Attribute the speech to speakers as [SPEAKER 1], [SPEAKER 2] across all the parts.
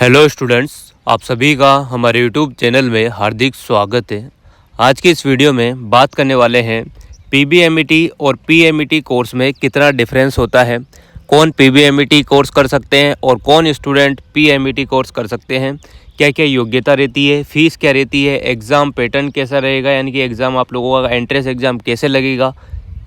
[SPEAKER 1] Hello students, आप सभी का हमारे यूट्यूब चैनल में हार्दिक स्वागत है। आज की इस वीडियो में बात करने वाले हैं पीबीएमईटी और पीएमईटी कोर्स में कितना डिफरेंस होता है, कौन पीबीएमईटी कोर्स कर सकते हैं और कौन स्टूडेंट पीएमईटी कोर्स कर सकते हैं, क्या क्या योग्यता रहती है, फ़ीस क्या रहती है, एग्ज़ाम पैटर्न कैसा रहेगा, यानी कि एग्ज़ाम आप लोगों का एंट्रेंस एग्ज़ाम कैसे लगेगा,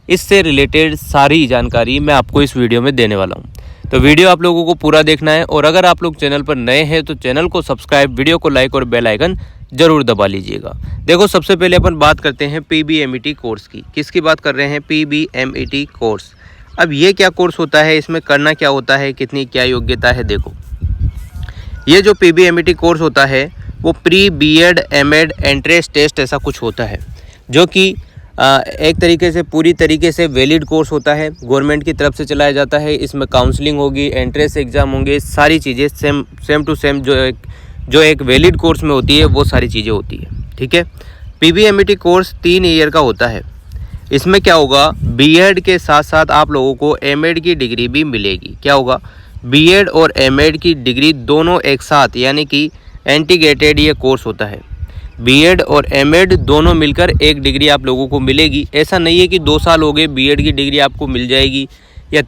[SPEAKER 1] इससे रिलेटेड सारी जानकारी मैं आपको इस वीडियो में देने वाला हूँ। तो वीडियो आप लोगों को पूरा देखना है और अगर आप लोग चैनल पर नए हैं तो चैनल को सब्सक्राइब, वीडियो को लाइक और बेल आइकन ज़रूर दबा लीजिएगा। देखो, सबसे पहले अपन बात करते हैं पीबीएमईटी कोर्स की। किसकी बात कर रहे हैं? पीबीएमईटी कोर्स। अब ये क्या कोर्स होता है, इसमें करना क्या होता है, कितनी क्या योग्यता है? देखो, ये जो पीबीएमईटी कोर्स होता है वो pre BEd MEd entrance test ऐसा कुछ होता है, जो कि एक तरीके से पूरी तरीके से वैलिड कोर्स होता है, गवर्नमेंट की तरफ से चलाया जाता है। इसमें काउंसलिंग होगी, एंट्रेंस एग्ज़ाम होंगे, सारी चीज़ें सेम टू सेम जो एक वैलिड कोर्स में होती है वो सारी चीज़ें होती है। ठीक है, पीबीएमईटी कोर्स 3 ईयर का होता है। इसमें क्या होगा, बीएड के साथ साथ आप लोगों को एमएड की डिग्री भी मिलेगी। क्या होगा, बीएड और एमएड की डिग्री दोनों एक साथ, यानी कि इंटीग्रेटेड ये कोर्स होता है। बीएड और एमएड दोनों मिलकर एक डिग्री आप लोगों को मिलेगी। ऐसा नहीं है कि 2 साल हो गए बीएड की डिग्री आपको मिल जाएगी या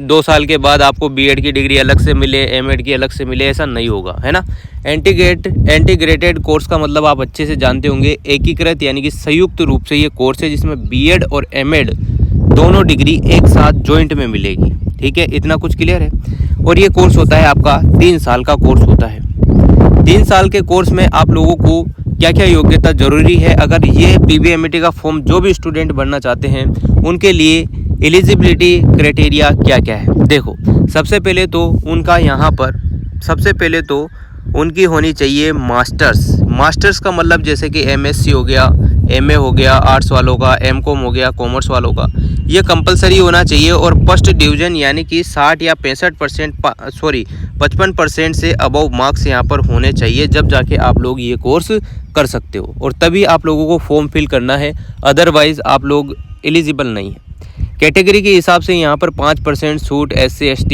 [SPEAKER 1] 2 साल के बाद आपको बीएड की डिग्री अलग से मिले, एमएड की अलग से मिले, ऐसा नहीं होगा, है ना। इंटीग्रेटेड कोर्स का मतलब आप अच्छे से जानते होंगे, एकीकृत यानी कि संयुक्त रूप से ये कोर्स है जिसमें बीएड और एमएड दोनों डिग्री एक साथ जॉइंट में मिलेगी। ठीक है, इतना कुछ क्लियर है। और ये कोर्स होता है आपका 3 साल का कोर्स होता है। 3 साल के कोर्स में आप लोगों को क्या क्या योग्यता ज़रूरी है, अगर ये पीबीएमईटी का फॉर्म जो भी स्टूडेंट भरना चाहते हैं उनके लिए एलिजिबिलिटी क्राइटेरिया क्या क्या है? देखो, सबसे पहले तो उनकी होनी चाहिए मास्टर्स का मतलब जैसे कि एमएससी हो गया, एमए हो गया आर्ट्स वालों का, एमकॉम हो गया कॉमर्स वालों का, ये कंपलसरी होना चाहिए। और फर्स्ट डिवीज़न यानी कि 60 या 55% से अबव मार्क्स यहाँ पर होने चाहिए, जब जाके आप लोग ये कोर्स कर सकते हो और तभी आप लोगों को फॉर्म फिल करना है, अदरवाइज़ आप लोग एलिजिबल नहीं है। कैटेगरी के हिसाब से यहाँ पर 5% छूट SC ST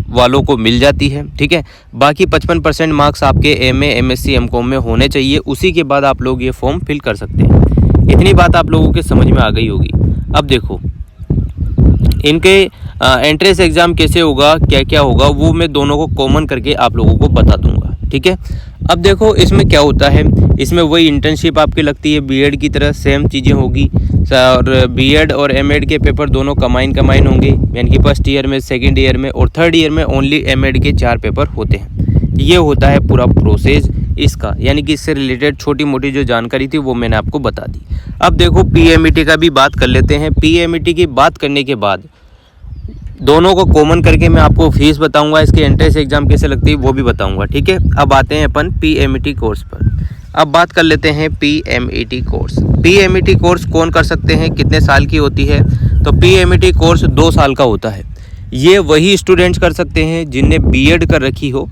[SPEAKER 1] वालों को मिल जाती है। ठीक है, बाकी 55% मार्क्स आपके एमए एमएससी एमकॉम में होने चाहिए, उसी के बाद आप लोग ये फॉर्म फिल कर सकते हैं। इतनी बात आप लोगों के समझ में आ गई होगी। अब देखो, इनके एंट्रेंस एग्ज़ाम कैसे होगा, क्या क्या होगा, वो मैं दोनों को कॉमन करके आप लोगों को बता दूंगा। ठीक है, अब देखो इसमें क्या होता है, इसमें वही इंटर्नशिप आपकी लगती है, बीएड की तरह सेम चीज़ें होगी। और बीएड और एमएड के पेपर दोनों कमाइन होंगे, यानी कि फर्स्ट ईयर में, सेकंड ईयर में और थर्ड ईयर में ओनली एमएड के 4 पेपर होते हैं। ये होता है पूरा प्रोसेस इसका, यानी कि इससे रिलेटेड छोटी मोटी जो जानकारी थी वो मैंने आपको बता दी। अब देखो, पीएमईटी का भी बात कर लेते हैं। पीएमईटी की बात करने के बाद दोनों को कॉमन करके मैं आपको फीस बताऊंगा, इसके एंट्रेंस एग्ज़ाम कैसे लगती है वो भी बताऊंगा। ठीक है, अब आते हैं अपन पीएमईटी कोर्स पर। अब बात कर लेते हैं पीएमईटी कोर्स। पीएमईटी कोर्स कौन कर सकते हैं, कितने साल की होती है? तो पीएमईटी कोर्स 2 साल का होता है। ये वही स्टूडेंट्स कर सकते हैं जिनने बीएड कर रखी हो,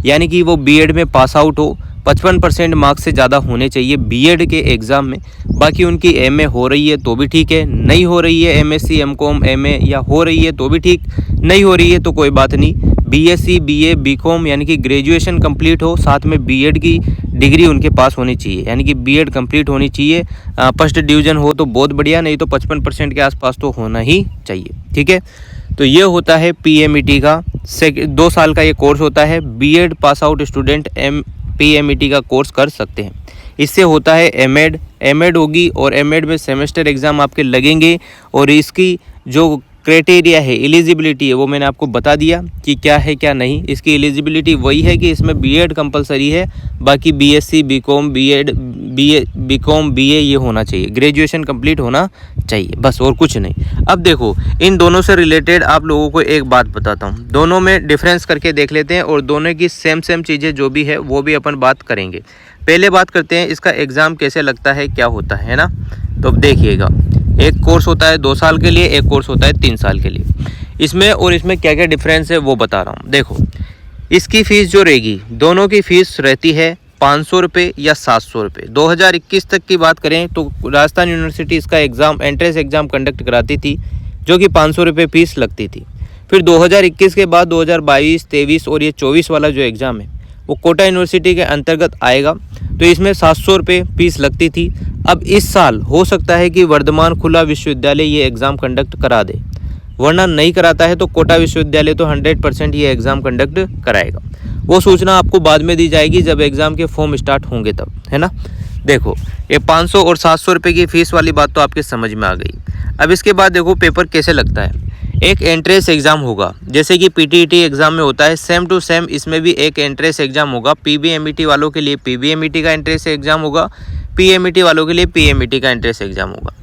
[SPEAKER 1] यानी कि वो बीएड में पास आउट हो, 55% मार्क्स से ज़्यादा होने चाहिए बीएड के एग्ज़ाम में। बाकी उनकी एमए हो रही है तो भी ठीक है, नहीं हो रही है एमएससी एमकॉम एमए, या हो रही है तो भी ठीक, नहीं हो रही है तो कोई बात नहीं। बीएससी बीए बीकॉम यानी कि ग्रेजुएशन कंप्लीट हो, साथ में बीएड की डिग्री उनके पास होनी चाहिए, यानी कि बीएड कंप्लीट होनी चाहिए। फर्स्ट डिवीज़न हो तो बहुत बढ़िया, नहीं तो 55% के आसपास तो होना ही चाहिए। ठीक है, तो ये होता है पीएमईटी का 2 साल का ये कोर्स होता है। बीएड पास आउट स्टूडेंट पीएमईटी का कोर्स कर सकते हैं। इससे होता है एमएड होगी और एमएड में सेमेस्टर एग्ज़ाम आपके लगेंगे और इसकी जो क्राइटेरिया है, एलिजिबिलिटी है, वो मैंने आपको बता दिया कि क्या है क्या नहीं। इसकी एलिजिबिलिटी वही है कि इसमें बीएड कंपलसरी है, बाकी बीएससी बीकॉम बीकॉम बीए ये होना चाहिए, ग्रेजुएशन कंप्लीट होना चाहिए, बस और कुछ नहीं। अब देखो, इन दोनों से रिलेटेड आप लोगों को एक बात बताता हूँ, दोनों में डिफरेंस करके देख लेते हैं और दोनों की सेम चीज़ें जो भी है वो भी अपन बात करेंगे। पहले बात करते हैं इसका एग्ज़ाम कैसे लगता है, क्या होता है ना। तो देखिएगा, एक कोर्स होता है 2 साल के लिए, एक कोर्स होता है 3 साल के लिए। इसमें क्या क्या डिफरेंस है वो बता रहा हूँ। देखो, इसकी फ़ीस जो रहेगी, दोनों की फ़ीस रहती है 500 रुपये या 700 रुपये। 2021 तक की बात करें तो राजस्थान यूनिवर्सिटी इसका एंट्रेंस एग्ज़ाम कंडक्ट कराती थी, जो कि 500 रुपये फ़ीस लगती थी। फिर 2021 के बाद 2022, 23 और ये 24 वाला जो एग्ज़ाम है वो कोटा यूनिवर्सिटी के अंतर्गत आएगा। तो इसमें 700 रुपये फीस लगती थी। अब इस साल हो सकता है कि वर्धमान खुला विश्वविद्यालय ये एग्ज़ाम कंडक्ट करा दे, वरना नहीं कराता है तो कोटा विश्वविद्यालय तो 100% ये एग्ज़ाम कंडक्ट कराएगा। वो सूचना आपको बाद में दी जाएगी जब एग्ज़ाम के फॉर्म स्टार्ट होंगे तब, है ना। देखो ये 500 और 700 रुपये की फ़ीस वाली बात तो आपके समझ में आ गई। अब इसके बाद देखो पेपर कैसे लगता है। एक एंट्रेंस एग्ज़ाम होगा, जैसे कि पीटीईटी एग्ज़ाम में होता है, सेम टू सेम इसमें भी एक एंट्रेंस एग्ज़ाम होगा। पीबीएमईटी वालों के लिए पीबीएमईटी का एंट्रेंस एग्ज़ाम होगा, पीएमईटी वालों के लिए पीएमईटी का एंट्रेंस एग्ज़ाम होगा।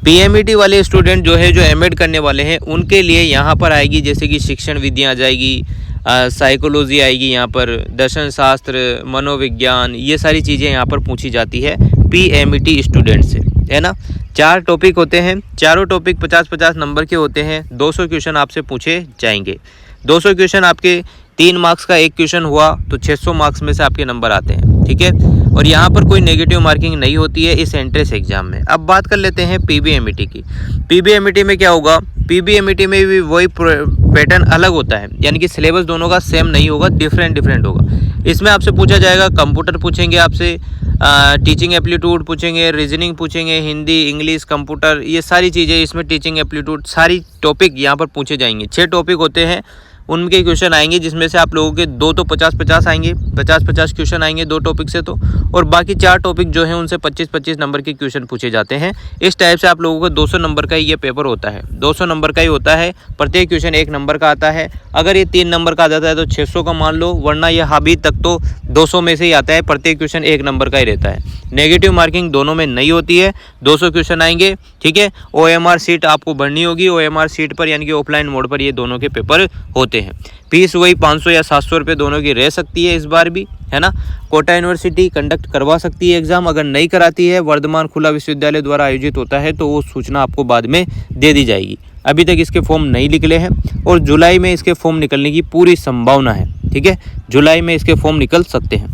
[SPEAKER 1] पीएमईटी वाले स्टूडेंट जो है, जो एमएड करने वाले हैं, उनके लिए यहाँ पर आएगी जैसे कि शिक्षण विधियाँ आ जाएगी, साइकोलॉजी आएगी, यहाँ पर दर्शन शास्त्र, मनोविज्ञान, ये सारी चीज़ें यहाँ पर पूछी जाती है पीएमईटी स्टूडेंट से, है ना। 4 टॉपिक होते हैं, चारों टॉपिक 50-50 नंबर के होते हैं। 200 क्वेश्चन आपसे पूछे जाएंगे। 200 क्वेश्चन आपके 3 मार्क्स का एक क्वेश्चन हुआ तो 600 मार्क्स में से आपके नंबर आते हैं, ठीक है। और यहाँ पर कोई नेगेटिव मार्किंग नहीं होती है इस एंट्रेंस एग्जाम में। अब बात कर लेते हैं पीबीएमईटी की। पीबीएमईटी में क्या होगा, पीबीएमईटी में भी वही पैटर्न अलग होता है, यानी कि सिलेबस दोनों का सेम नहीं होगा, डिफरेंट होगा। इसमें आपसे पूछा जाएगा कंप्यूटर पूछेंगे आपसे, टीचिंग एप्टीट्यूड पूछेंगे, रीजनिंग पूछेंगे, हिंदी, इंग्लिश, कंप्यूटर, ये सारी चीज़ें इसमें टीचिंग एप्टीट्यूड सारी टॉपिक यहाँ पर पूछे जाएंगे। 6 टॉपिक होते हैं, उनके क्वेश्चन आएंगे जिसमें से आप लोगों के 2 तो 50-50 आएंगे, 50-50 क्वेश्चन आएंगे 2 टॉपिक से तो, और बाकी 4 टॉपिक जो हैं उनसे 25-25 नंबर के क्वेश्चन पूछे जाते हैं। इस टाइप से आप लोगों को 200 नंबर का ही ये पेपर होता है, 200 नंबर का ही होता है। प्रत्येक क्वेश्चन 1 नंबर का आता है। अगर ये 3 नंबर का आ जाता है तो 600 का मान लो, वरना ये अभी तक तो 200 में से ही आता है। प्रत्येक क्वेश्चन 1 नंबर का ही रहता है। नेगेटिव मार्किंग दोनों में नहीं होती है। 200 क्वेश्चन आएंगे, ठीक है। OMR सीट आपको भरनी होगी, OMR सीट पर यानी कि ऑफलाइन मोड पर ये दोनों के पेपर होते हैं। फीस वही 500 या 700 रुपये दोनों की रह सकती है इस बार भी, है ना। कोटा यूनिवर्सिटी कंडक्ट करवा सकती है एग्जाम, अगर नहीं कराती है, वर्धमान खुला विश्वविद्यालय द्वारा आयोजित होता है तो वो सूचना आपको बाद में दे दी जाएगी। अभी तक इसके फॉर्म नहीं निकले हैं और जुलाई में इसके फॉर्म निकलने की पूरी संभावना है, ठीक है। जुलाई में इसके फॉर्म निकल सकते हैं।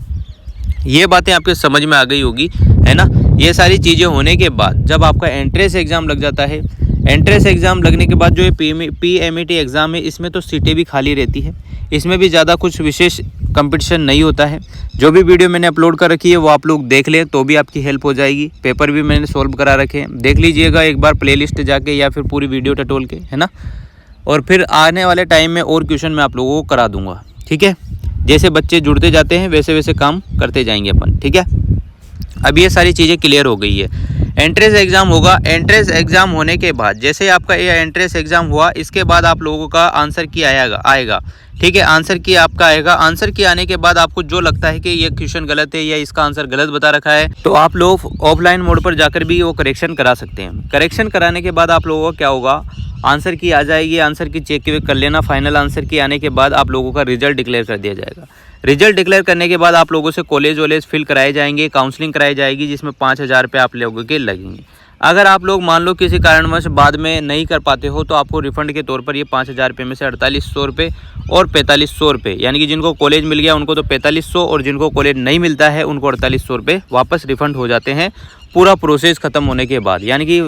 [SPEAKER 1] ये बातें आपके समझ में आ गई होगी, है ना। ये सारी चीज़ें होने के बाद जब आपका एंट्रेंस एग्ज़ाम लग जाता है, एंट्रेंस एग्ज़ाम लगने के बाद जो ये पीएमईटी एग्ज़ाम है, इसमें तो सीटें भी खाली रहती है। इसमें भी ज़्यादा कुछ विशेष कंपटीशन नहीं होता है। जो भी वीडियो मैंने अपलोड कर रखी है वो आप लोग देख लें तो भी आपकी हेल्प हो जाएगी। पेपर भी मैंने सॉल्व करा रखे हैं, देख लीजिएगा एक बार प्लेलिस्ट जाके या फिर पूरी वीडियो टटोल के, है ना। और फिर आने वाले टाइम में और क्वेश्चन मैं आप लोगों को करा दूँगा, ठीक है। जैसे बच्चे जुड़ते जाते हैं वैसे वैसे काम करते जाएंगे अपन, ठीक है। अब ये सारी चीज़ें क्लियर हो गई है। एंट्रेंस एग्ज़ाम होगा। एंट्रेंस एग्ज़ाम होने के बाद जैसे आपका ये एंट्रेंस एग्ज़ाम हुआ, इसके बाद आप लोगों का आंसर की आएगा, ठीक है। आंसर की आपका आएगा। आंसर की आने के बाद आपको जो लगता है कि ये क्वेश्चन गलत है या इसका आंसर गलत बता रखा है, तो आप लोग ऑफलाइन मोड पर जाकर भी वो करेक्शन करा सकते हैं। करेक्शन कराने के बाद आप लोगों का क्या होगा, आंसर की आ जाएगी। आंसर की चेक कर लेना। फाइनल आंसर की आने के बाद आप लोगों का रिजल्ट डिक्लेयर कर दिया जाएगा। रिजल्ट डिक्लेयर करने के बाद आप लोगों से कॉलेज वॉलेज फिल कराए जाएंगे, काउंसलिंग कराई जाएगी, जिसमें 5000 रुपये आप लोगों के लगेंगे। अगर आप लोग मान लो किसी कारणवश बाद में नहीं कर पाते हो तो आपको रिफंड के तौर पर ये 5000 रुपये में से 4800 रुपये और 4500 रुपये, यानी कि जिनको कॉलेज मिल गया उनको तो 4500 और जिनको कॉलेज नहीं मिलता है उनको 4800 रुपये वापस रिफंड हो जाते हैं पूरा प्रोसेस ख़त्म होने के बाद। यानी कि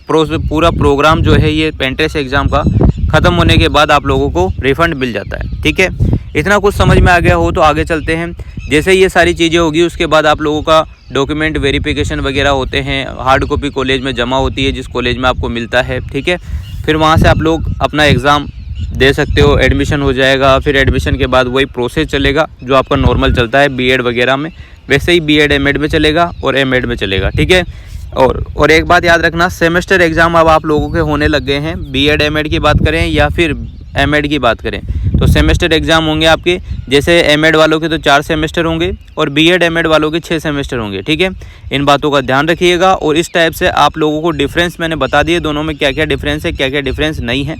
[SPEAKER 1] पूरा प्रोग्राम जो है ये एंट्रेंस एग्ज़ाम का ख़त्म होने के बाद आप लोगों को रिफ़ंड मिल जाता है, ठीक है। इतना कुछ समझ में आ गया हो तो आगे चलते हैं। जैसे ये सारी चीज़ें होगी उसके बाद आप लोगों का डॉक्यूमेंट वेरिफिकेशन वगैरह होते हैं। हार्ड कॉपी कॉलेज में जमा होती है जिस कॉलेज में आपको मिलता है, ठीक है। फिर वहाँ से आप लोग अपना एग्ज़ाम दे सकते हो, एडमिशन हो जाएगा। फिर एडमिशन के बाद वही प्रोसेस चलेगा जो आपका नॉर्मल चलता है बीएड वगैरह में, वैसे ही बीएड एमएड में चलेगा और एमएड में चलेगा, ठीक है। और एक बात याद रखना, सेमेस्टर एग्ज़ाम अब आप लोगों के होने लग गए हैं। बीएड एमएड की बात करें या फिर एमएड की बात करें तो सेमेस्टर एग्ज़ाम होंगे आपके। जैसे एमएड वालों के तो 4 सेमेस्टर होंगे और बीएड एमएड वालों के 6 सेमेस्टर होंगे, ठीक है। इन बातों का ध्यान रखिएगा। और इस टाइप से आप लोगों को डिफरेंस मैंने बता दिए दोनों में क्या क्या डिफरेंस है, क्या क्या डिफरेंस नहीं है।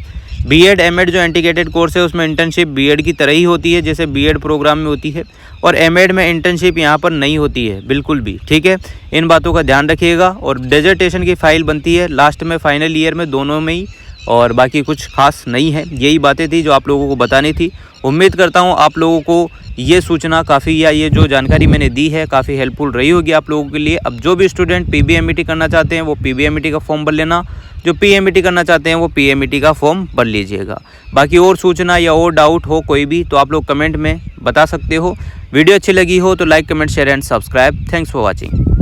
[SPEAKER 1] बीएड एमएड जो इंटीग्रेटेड कोर्स है उसमें इंटर्नशिप बीएड की तरह ही होती है जैसे बीएड प्रोग्राम में होती है, और एमएड में इंटर्नशिप यहाँ पर नहीं होती है बिल्कुल भी, ठीक है। इन बातों का ध्यान रखिएगा। और डिसर्टेशन की फ़ाइल बनती है लास्ट में, फाइनल ईयर में, दोनों में ही और बाकी कुछ खास नहीं है। यही बातें थी जो आप लोगों को बतानी थी। उम्मीद करता हूँ आप लोगों को ये सूचना काफ़ी, या ये जो जानकारी मैंने दी है काफ़ी हेल्पफुल रही होगी आप लोगों के लिए। अब जो भी स्टूडेंट PBMET करना चाहते हैं वो PBMET का फॉर्म भर लेना, जो PMET करना चाहते हैं वो PMET का फॉर्म भर लीजिएगा। बाकी और सूचना या और डाउट हो कोई भी तो आप लोग कमेंट में बता सकते हो। वीडियो अच्छी लगी हो तो like, comment, share and subscribe. Thanks for watching.